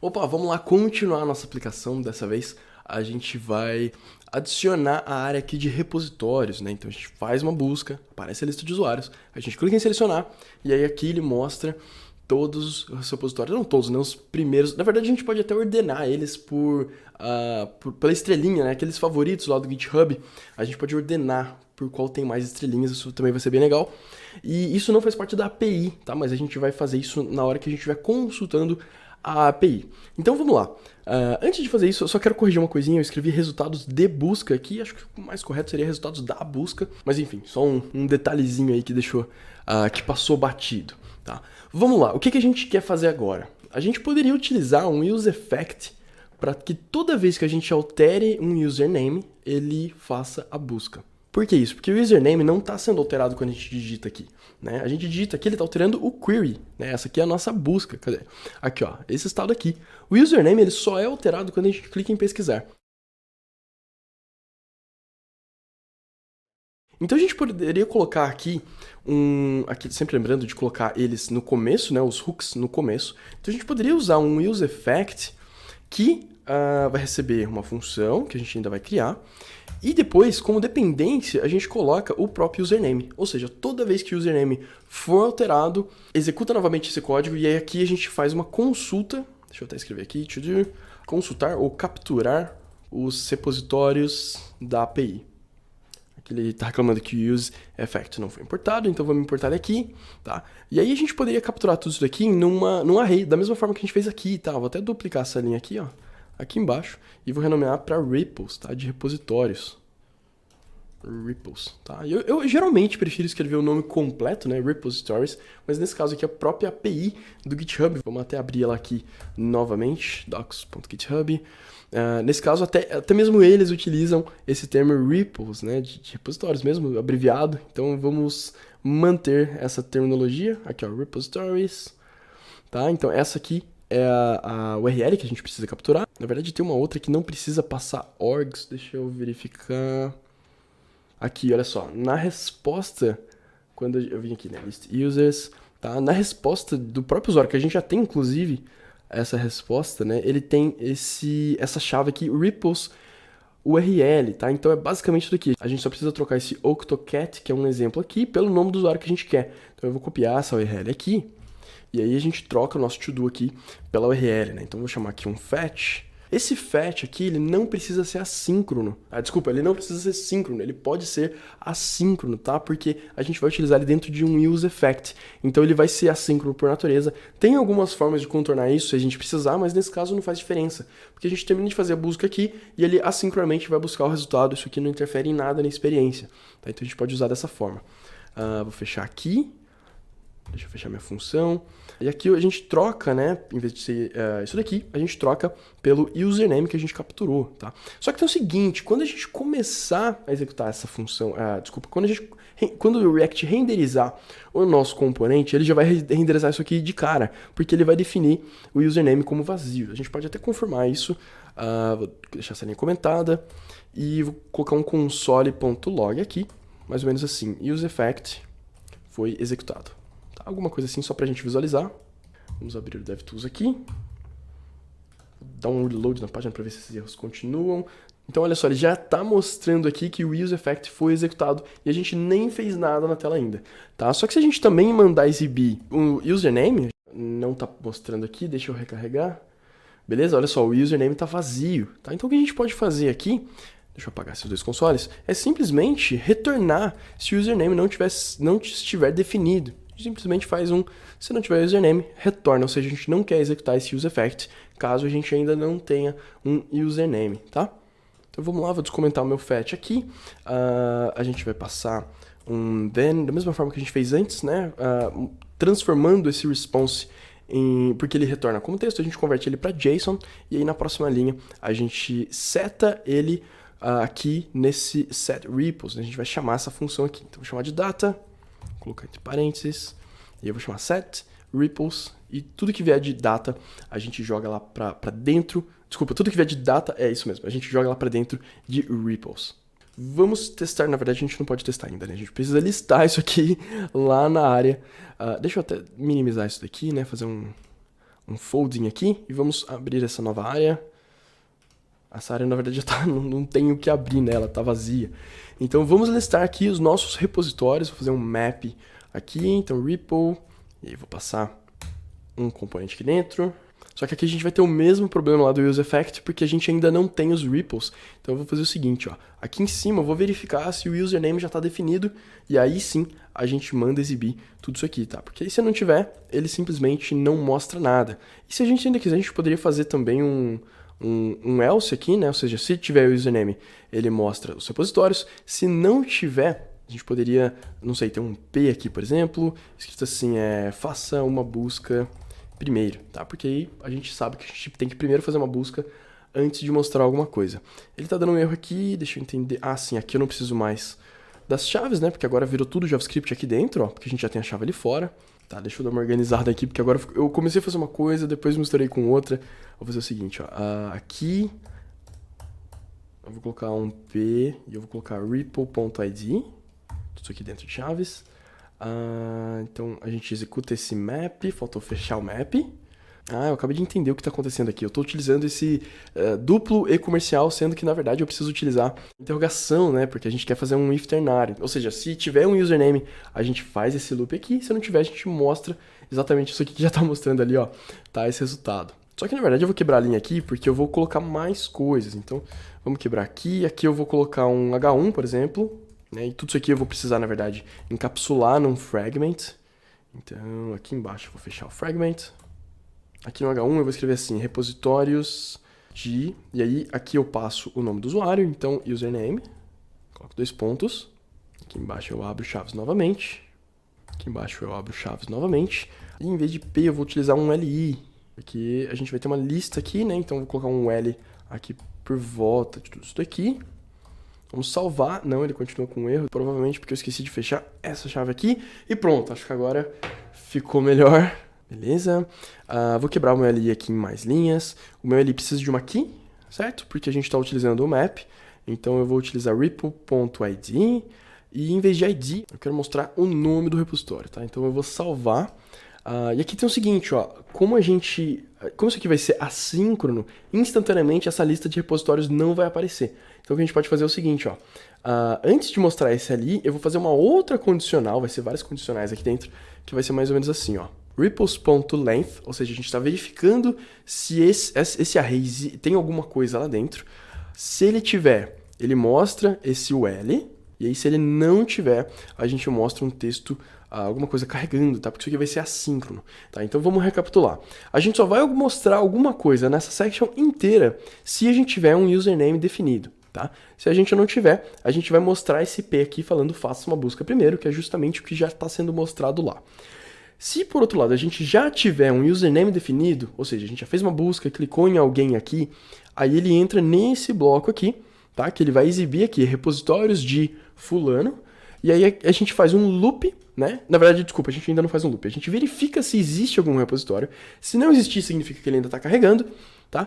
Opa, vamos lá continuar a nossa aplicação. Dessa vez a gente vai adicionar a área aqui de repositórios, né? Então a gente faz uma busca, aparece a lista de usuários, a gente clica em selecionar e aí aqui ele mostra todos os repositórios, não todos, né? Os primeiros. Na verdade a gente pode até ordenar eles pela estrelinha, né? Aqueles favoritos lá do GitHub, a gente pode ordenar por qual tem mais estrelinhas, isso também vai ser bem legal. E isso não faz parte da API, tá? Mas a gente vai fazer isso na hora que a gente estiver consultando a API. Então vamos lá. Antes de fazer isso, eu só quero corrigir uma coisinha. Eu escrevi resultados de busca aqui. Acho que o mais correto seria resultados da busca. Mas enfim, só um detalhezinho aí que deixou, que passou batido. Tá? Vamos lá. O que a gente quer fazer agora? A gente poderia utilizar um useEffect para que toda vez que a gente altere um username, ele faça a busca. Por que isso? Porque o username não está sendo alterado quando a gente digita aqui, né? A gente digita aqui, ele está alterando o query, né? Essa aqui é a nossa busca. Cadê? Aqui, ó, esse estado aqui. O username ele só é alterado quando a gente clica em pesquisar. Então a gente poderia colocar aqui aqui sempre lembrando de colocar eles no começo, né? Os hooks no começo. Então a gente poderia usar um useEffect que vai receber uma função que a gente ainda vai criar. E depois, como dependência, a gente coloca o próprio username. Ou seja, toda vez que o username for alterado, executa novamente esse código e aí aqui a gente faz uma consulta. Deixa eu até escrever aqui. Consultar ou capturar os repositórios da API. Aqui ele está reclamando que o useEffect não foi importado, então vamos importar ele aqui, tá? E aí a gente poderia capturar tudo isso daqui num array, da mesma forma que a gente fez aqui, tá? Vou até duplicar essa linha aqui, ó, aqui embaixo, e vou renomear para repos, tá? De repositórios. Repos, tá? Eu geralmente prefiro escrever o nome completo, né? Repositories, mas nesse caso aqui é a própria API do GitHub. Vamos até abrir ela aqui novamente, docs.github. Nesse caso, até mesmo eles utilizam esse termo repos, né? De repositórios mesmo, abreviado. Então vamos manter essa terminologia. Aqui, ó, repositories, tá? Então essa aqui é a URL que a gente precisa capturar. Na verdade tem uma outra que não precisa passar orgs, deixa eu verificar. Aqui, olha só, na resposta, quando eu vim aqui, né, list users, tá? Na resposta do próprio usuário, que a gente já tem, inclusive, essa resposta, né, ele tem essa chave aqui, repos URL, tá? Então é basicamente tudo aqui. A gente só precisa trocar esse octocat, que é um exemplo aqui, pelo nome do usuário que a gente quer. Então eu vou copiar essa URL aqui, e aí a gente troca o nosso to-do aqui pela URL, né? Então eu vou chamar aqui um fetch. Esse fetch aqui, ele não precisa ser assíncrono. Desculpa, ele não precisa ser síncrono, ele pode ser assíncrono, tá? Porque a gente vai utilizar ele dentro de um useEffect. Então ele vai ser assíncrono por natureza. Tem algumas formas de contornar isso se a gente precisar, mas nesse caso não faz diferença. Porque a gente termina de fazer a busca aqui e ele assincronamente vai buscar o resultado. Isso aqui não interfere em nada na experiência, tá? Então a gente pode usar dessa forma. Vou fechar aqui. Deixa eu fechar minha função. E aqui a gente troca, né? Em vez de ser isso daqui, a gente troca pelo username que a gente capturou, tá? Só que tem o seguinte, quando a gente começar a executar essa função, quando o React renderizar o nosso componente, ele já vai renderizar isso aqui de cara, porque ele vai definir o username como vazio. A gente pode até confirmar isso, vou deixar essa linha comentada, e vou colocar um console.log aqui, mais ou menos assim, useEffect foi executado. Alguma coisa assim só pra gente visualizar. Vamos abrir o DevTools aqui. Dar um reload na página para ver se esses erros continuam. Então olha só, ele já está mostrando aqui que o useEffect foi executado e a gente nem fez nada na tela ainda, tá? Só que se a gente também mandar exibir o username, não está mostrando aqui, deixa eu recarregar. Beleza? Olha só, o username está vazio, tá? Então o que a gente pode fazer aqui, deixa eu apagar esses dois consoles, é simplesmente retornar se o username não estiver definido. Simplesmente faz se não tiver username, retorna, ou seja, a gente não quer executar esse useEffect caso a gente ainda não tenha um username, tá? Então vamos lá, vou descomentar o meu fetch aqui, a gente vai passar um then, da mesma forma que a gente fez antes, né? Transformando esse response porque ele retorna como texto, a gente converte ele para JSON, e aí na próxima linha a gente seta ele aqui nesse setRepos, né? A gente vai chamar essa função aqui, então vou chamar de data, colocar entre parênteses, e eu vou chamar set, repos, e tudo que vier de data, a gente joga lá pra dentro, desculpa, tudo que vier de data, é isso mesmo, a gente joga lá pra dentro de repos. Vamos testar, na verdade a gente não pode testar ainda, né? A gente precisa listar isso aqui lá na área. Deixa eu até minimizar isso daqui, né? Fazer um folding aqui e vamos abrir essa nova área. Essa área, na verdade, já tá, não tem o que abrir nela, tá vazia. Então, vamos listar aqui os nossos repositórios. Vou fazer um map aqui, então repo, e aí vou passar um componente aqui dentro. Só que aqui a gente vai ter o mesmo problema lá do useEffect, porque a gente ainda não tem os repos. Então eu vou fazer o seguinte, ó. Aqui em cima eu vou verificar se o username já está definido, e aí sim a gente manda exibir tudo isso aqui, tá? Porque aí se não tiver, ele simplesmente não mostra nada. E se a gente ainda quiser, a gente poderia fazer também um else aqui, né? Ou seja, se tiver o username, ele mostra os repositórios. Se não tiver, a gente poderia, não sei, ter um P aqui, por exemplo, escrito assim, faça uma busca primeiro, tá? Porque aí a gente sabe que a gente tem que primeiro fazer uma busca antes de mostrar alguma coisa. Ele tá dando um erro aqui, deixa eu entender. Ah, sim, aqui eu não preciso mais das chaves, né? Porque agora virou tudo JavaScript aqui dentro, ó, porque a gente já tem a chave ali fora. Tá, deixa eu dar uma organizada aqui, porque agora eu comecei a fazer uma coisa, depois misturei com outra. Vou fazer o seguinte, ó, aqui eu vou colocar um P e eu vou colocar repo.id, tudo isso aqui dentro de chaves. Então a gente executa esse map, faltou fechar o map. Eu acabei de entender o que está acontecendo aqui. Eu estou utilizando esse duplo e comercial, sendo que na verdade eu preciso utilizar interrogação, né? Porque a gente quer fazer um if ternário. Ou seja, se tiver um username, a gente faz esse loop aqui. Se não tiver, a gente mostra exatamente isso aqui que já está mostrando ali, ó. Tá esse resultado. Só que na verdade eu vou quebrar a linha aqui porque eu vou colocar mais coisas. Então vamos quebrar aqui. Aqui eu vou colocar um H1, por exemplo. Né? E tudo isso aqui eu vou precisar, na verdade, encapsular num fragment. Então, aqui embaixo eu vou fechar o fragment. Aqui no H1 eu vou escrever assim, repositórios de... E aí, aqui eu passo o nome do usuário, então, username. Coloco 2 pontos. Aqui embaixo eu abro chaves novamente. Aqui embaixo eu abro chaves novamente. E em vez de P eu vou utilizar um LI. Porque a gente vai ter uma lista aqui, né? Então, eu vou colocar um L aqui por volta de tudo isso daqui. Vamos salvar. Não, ele continua com um erro. Provavelmente porque eu esqueci de fechar essa chave aqui. E pronto, acho que agora ficou melhor. Beleza. Vou quebrar o meu LI aqui em mais linhas. O meu LI precisa de uma key, certo? Porque a gente está utilizando o map. Então eu vou utilizar repo.id. E em vez de ID, eu quero mostrar o nome do repositório, tá? Então eu vou salvar. E aqui tem o seguinte, ó. Como isso aqui vai ser assíncrono, instantaneamente essa lista de repositórios não vai aparecer. Então o que a gente pode fazer é o seguinte, ó. Antes de mostrar esse ali, eu vou fazer uma outra condicional, vai ser vários condicionais aqui dentro, que vai ser mais ou menos assim, ó. Repos.length, ou seja, a gente está verificando se esse array tem alguma coisa lá dentro. Se ele tiver, ele mostra esse UL, e aí se ele não tiver, a gente mostra um texto, alguma coisa carregando, tá? Porque isso aqui vai ser assíncrono, tá? Então vamos recapitular. A gente só vai mostrar alguma coisa nessa section inteira se a gente tiver um username definido. Tá? Se a gente não tiver, a gente vai mostrar esse P aqui falando faça uma busca primeiro, que é justamente o que já está sendo mostrado lá. Se por outro lado a gente já tiver um username definido, ou seja, a gente já fez uma busca, clicou em alguém aqui, aí ele entra nesse bloco aqui, tá? Que ele vai exibir aqui repositórios de fulano, e aí a gente faz um loop, né? Na verdade, desculpa, a gente ainda não faz um loop, a gente verifica se existe algum repositório. Se não existir, significa que ele ainda está carregando, tá?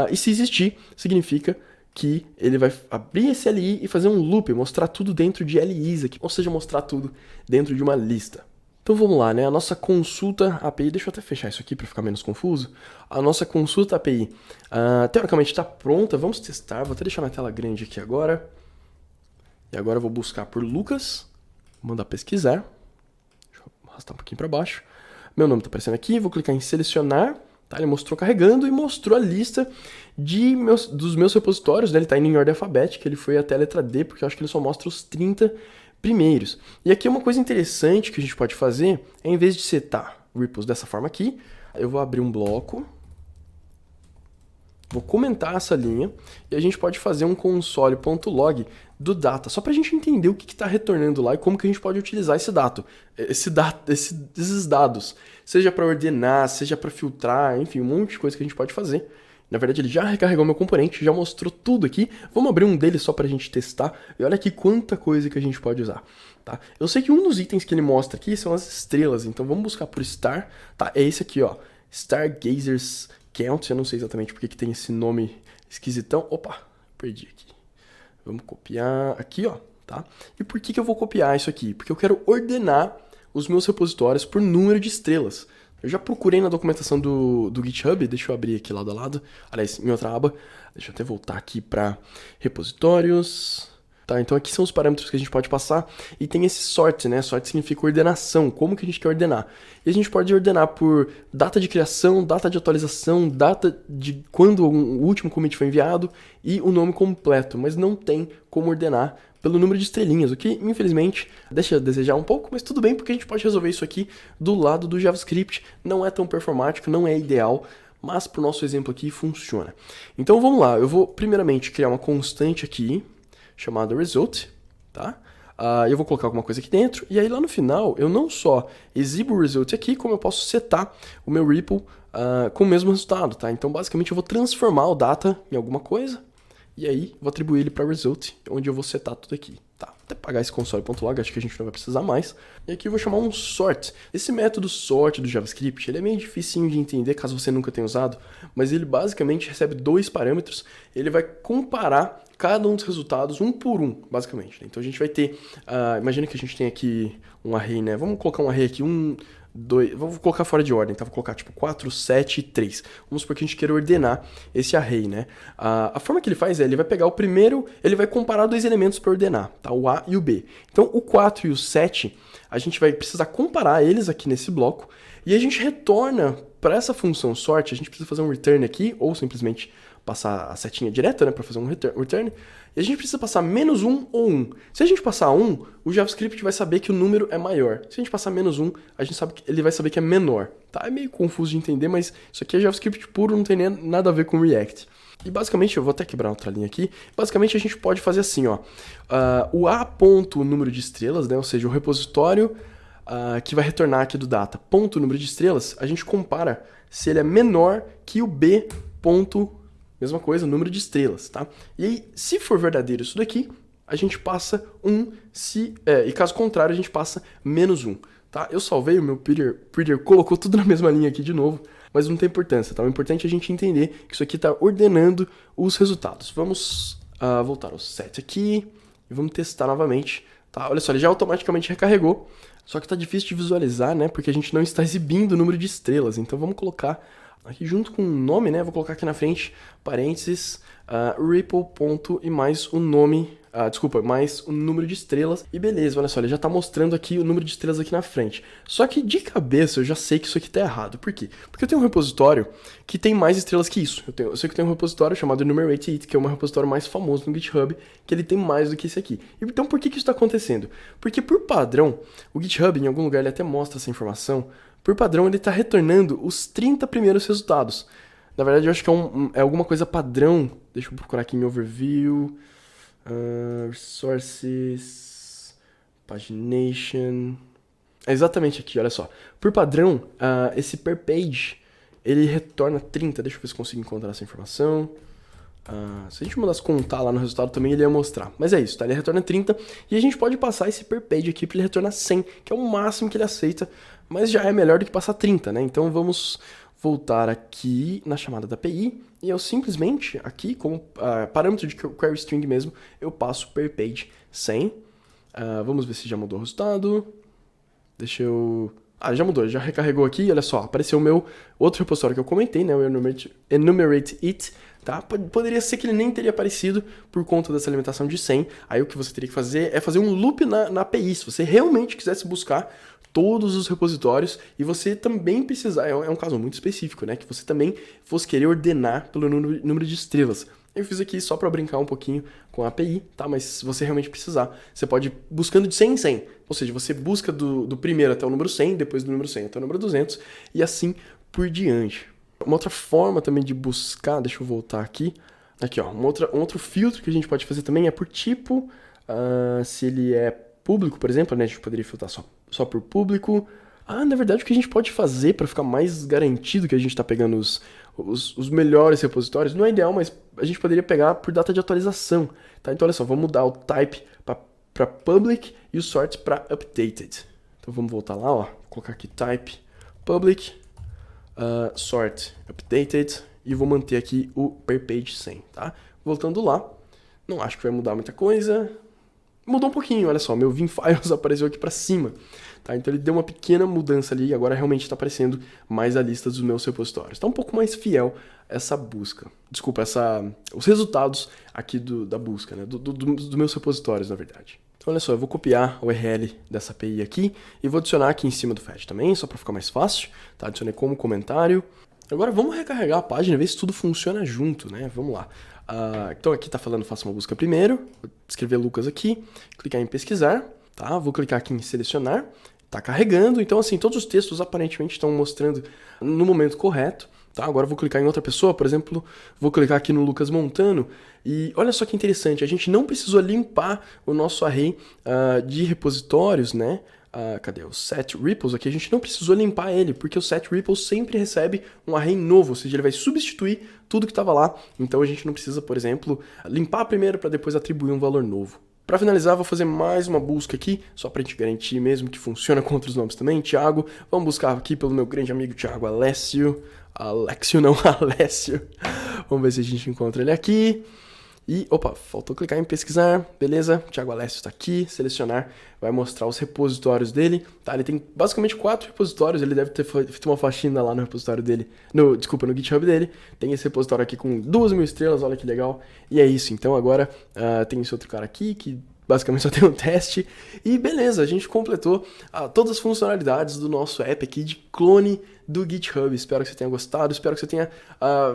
E se existir, significa que ele vai abrir esse LI e fazer um loop, mostrar tudo dentro de LIs aqui, ou seja, mostrar tudo dentro de uma lista. Então vamos lá, né? A nossa consulta API, deixa eu até fechar isso aqui para ficar menos confuso. A nossa consulta API, teoricamente está pronta, vamos testar, vou até deixar na tela grande aqui agora. E agora eu vou buscar por Lucas, vou mandar pesquisar, deixa eu arrastar um pouquinho para baixo. Meu nome está aparecendo aqui, vou clicar em selecionar. Tá, ele mostrou carregando e mostrou a lista dos meus repositórios, né? Ele está indo em ordem alfabética, ele foi até a letra D, porque eu acho que ele só mostra os 30 primeiros. E aqui uma coisa interessante que a gente pode fazer, é em vez de setar repos dessa forma aqui, eu vou abrir um bloco, vou comentar essa linha, e a gente pode fazer um console.log do data, só para a gente entender o que está retornando lá e como que a gente pode utilizar esses dados, seja para ordenar, seja para filtrar, enfim, um monte de coisa que a gente pode fazer. Na verdade, ele já recarregou meu componente, já mostrou tudo aqui. Vamos abrir um deles só para a gente testar. E olha aqui quanta coisa que a gente pode usar. Tá? Eu sei que um dos itens que ele mostra aqui são as estrelas, então vamos buscar por star. Tá? É esse aqui, ó, Stargazers Count. Eu não sei exatamente porque que tem esse nome esquisitão. Opa, perdi aqui. Vamos copiar aqui, ó, tá? E por que eu vou copiar isso aqui? Porque eu quero ordenar os meus repositórios por número de estrelas, Eu já procurei na documentação do GitHub, deixa eu abrir aqui lado a lado, aliás, em outra aba, deixa eu até voltar aqui para repositórios. Tá, então aqui são os parâmetros que a gente pode passar e tem esse sort, né? Sort significa ordenação, como que a gente quer ordenar. E a gente pode ordenar por data de criação, data de atualização, data de quando o último commit foi enviado e o nome completo, mas não tem como ordenar pelo número de estrelinhas, o que infelizmente deixa a desejar um pouco, mas tudo bem porque a gente pode resolver isso aqui do lado do JavaScript, não é tão performático, não é ideal, mas para o nosso exemplo aqui funciona. Então vamos lá, eu vou primeiramente criar uma constante aqui, chamado result, tá? Eu vou colocar alguma coisa aqui dentro, e aí lá no final, eu não só exibo o result aqui, como eu posso setar o meu REPL com o mesmo resultado, tá? Então, basicamente, eu vou transformar o data em alguma coisa, e aí vou atribuir ele para result, onde eu vou setar tudo aqui, tá? Até pagar esse console.log, acho que a gente não vai precisar mais. E aqui eu vou chamar um sort. Esse método sort do JavaScript, ele é meio dificinho de entender, caso você nunca tenha usado, mas ele basicamente recebe dois parâmetros, ele vai comparar cada um dos resultados um por um, basicamente. Então a gente vai ter, imagina que a gente tem aqui um array, né? Vamos colocar um array aqui, 1, 2, vou colocar fora de ordem, tá? Vou colocar tipo 4, 7 e 3. Vamos supor que a gente queira ordenar esse array, né? A forma que ele faz é, ele vai pegar o primeiro, ele vai comparar dois elementos para ordenar, tá? O A e o B. Então o 4 e o 7, a gente vai precisar comparar eles aqui nesse bloco, e a gente retorna para essa função sort, a gente precisa fazer um return aqui, ou simplesmente passar a setinha direta, né, para fazer um return, e a gente precisa passar menos 1 ou 1. Se a gente passar 1, o JavaScript vai saber que o número é maior. Se a gente passar menos 1, a gente sabe que ele vai saber que é menor. Tá? É meio confuso de entender, mas isso aqui é JavaScript puro, não tem nem nada a ver com React. E basicamente, eu vou até quebrar outra linha aqui, basicamente a gente pode fazer assim, ó, o A ponto número de estrelas, né, ou seja, o repositório que vai retornar aqui do data ponto número de estrelas, a gente compara se ele é menor que o B ponto mesma coisa, número de estrelas, tá? E aí, se for verdadeiro isso daqui, a gente passa 1, e caso contrário, a gente passa menos 1, tá? Eu salvei, o meu Prettier colocou tudo na mesma linha aqui de novo, mas não tem importância, tá? O importante é a gente entender que isso aqui está ordenando os resultados. Vamos voltar ao set aqui e vamos testar novamente, tá? Olha só, ele já automaticamente recarregou, só que tá difícil de visualizar, né? Porque a gente não está exibindo o número de estrelas, então vamos colocar aqui junto com o nome, né, vou colocar aqui na frente, parênteses, REPL ponto e mais o nome, mais o número de estrelas. E beleza, olha só, ele já tá mostrando aqui o número de estrelas aqui na frente. Só que de cabeça eu já sei que isso aqui tá errado. Por quê? Porque eu tenho um repositório que tem mais estrelas que isso. Eu sei que eu tenho um repositório chamado Enumerate.it, que é um repositório mais famoso no GitHub, que ele tem mais do que esse aqui. Então por que isso tá acontecendo? Porque por padrão, o GitHub, em algum lugar, ele até mostra essa informação. Por padrão, ele está retornando os 30 primeiros resultados. Na verdade, eu acho que é alguma coisa padrão. Deixa eu procurar aqui em Overview. Resources. Pagination. É exatamente aqui, olha só. Por padrão, esse per page, ele retorna 30. Deixa eu ver se consigo encontrar essa informação. Se a gente mandasse contar lá no resultado também, ele ia mostrar. Mas é isso, tá? Ele retorna 30 e a gente pode passar esse per page aqui para ele retornar 100, que é o máximo que ele aceita, mas já é melhor do que passar 30, né? Então vamos voltar aqui na chamada da API e eu simplesmente, aqui, como parâmetro de query string mesmo, eu passo per page 100. Vamos ver se já mudou o resultado. Deixa eu... já mudou, já recarregou aqui, olha só, apareceu o meu outro repositório que eu comentei, né, o Enumerate.it, tá? Poderia ser que ele nem teria aparecido por conta dessa limitação de 100, aí o que você teria que fazer é fazer um loop na API, se você realmente quisesse buscar todos os repositórios e você também precisar, é um caso muito específico, né, que você também fosse querer ordenar pelo número de estrelas. Eu fiz aqui só para brincar um pouquinho com a API, tá? Mas se você realmente precisar, você pode ir buscando de 100 em 100. Ou seja, você busca do primeiro até o número 100, depois do número 100 até o número 200, e assim por diante. Uma outra forma também de buscar, deixa eu voltar aqui. Aqui, ó, um outro filtro que a gente pode fazer também é por tipo. Se ele é público, por exemplo, né? A gente poderia filtrar só por público. Na verdade, o que a gente pode fazer para ficar mais garantido que a gente está pegando os melhores repositórios, não é ideal, mas a gente poderia pegar por data de atualização, tá? Então, olha só, vamos mudar o type para public e o sort para updated. Então, vamos voltar lá, ó, vou colocar aqui type public, sort updated e vou manter aqui o per page 100, tá? Voltando lá, não acho que vai mudar muita coisa, mudou um pouquinho, olha só, meu Vim Files apareceu aqui para cima. Tá? Então ele deu uma pequena mudança ali e agora realmente está aparecendo mais a lista dos meus repositórios. Está um pouco mais fiel essa busca. Desculpa, os resultados aqui da busca, né? Dos meus repositórios, na verdade. Então olha só, eu vou copiar o URL dessa API aqui e vou adicionar aqui em cima do fetch também, só para ficar mais fácil. Tá? Adicionei como comentário. Agora vamos recarregar a página e ver se tudo funciona junto, né? Vamos lá. Então aqui está falando faça uma busca primeiro, vou escrever Lucas aqui, clicar em pesquisar, tá? Vou clicar aqui em selecionar, tá carregando, então assim, todos os textos aparentemente estão mostrando no momento correto, tá? Agora eu vou clicar em outra pessoa, por exemplo, vou clicar aqui no Lucas Montano, e olha só que interessante, a gente não precisou limpar o nosso array de repositórios, né? Cadê o set repos aqui? A gente não precisou limpar ele, porque o set repos sempre recebe um array novo, ou seja, ele vai substituir tudo que estava lá. Então a gente não precisa, por exemplo, limpar primeiro para depois atribuir um valor novo. Para finalizar, vou fazer mais uma busca aqui, só para a gente garantir mesmo que funciona com outros nomes também. Thiago, vamos buscar aqui pelo meu grande amigo Thiago Alessio. Alexio não, Alessio. Vamos ver se a gente encontra ele aqui. E, opa, faltou clicar em pesquisar, beleza, Thiago Alessio está aqui, selecionar, vai mostrar os repositórios dele, tá, ele tem basicamente 4 repositórios, ele deve ter feito uma faxina lá no repositório dele, no GitHub dele, tem esse repositório aqui com 2.000 estrelas, olha que legal, e é isso, então agora tem esse outro cara aqui que basicamente só tem um teste, e beleza, a gente completou todas as funcionalidades do nosso app aqui de clone do GitHub. Espero que você tenha gostado, espero que você tenha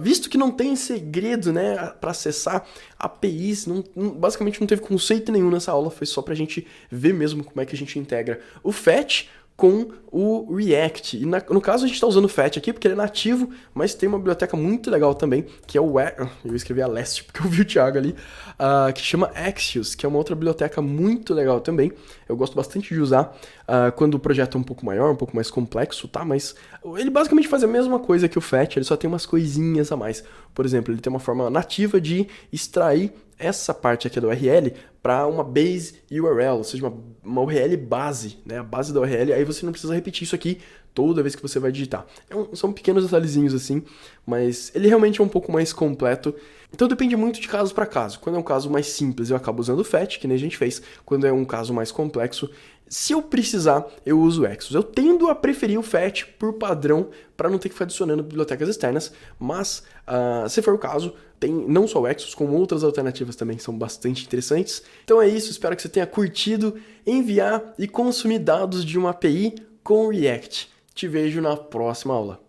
visto que não tem segredo, né, para acessar APIs, basicamente não teve conceito nenhum nessa aula, foi só pra gente ver mesmo como é que a gente integra o fetch com o React. E no caso a gente está usando o Fetch aqui porque ele é nativo, mas tem uma biblioteca muito legal também, que é o... Eu escrevi Alessio porque eu vi o Thiago ali, que chama Axios, que é uma outra biblioteca muito legal também. Eu gosto bastante de usar quando o projeto é um pouco maior, um pouco mais complexo, tá? Mas ele basicamente faz a mesma coisa que o Fetch, ele só tem umas coisinhas a mais. Por exemplo, ele tem uma forma nativa de extrair essa parte aqui da URL para uma base URL, ou seja, uma URL base, né? A base da URL, aí você não precisa repetir isso aqui toda vez que você vai digitar. São pequenos detalhezinhos assim, mas ele realmente é um pouco mais completo. Então depende muito de caso para caso. Quando é um caso mais simples, eu acabo usando o Fetch, que nem a gente fez. Quando é um caso mais complexo, se eu precisar, eu uso o Axios. Eu tendo a preferir o Fetch por padrão, para não ter que ficar adicionando bibliotecas externas, mas se for o caso, tem não só o Axios, como outras alternativas também que são bastante interessantes. Então é isso, espero que você tenha curtido enviar e consumir dados de uma API com React. Te vejo na próxima aula.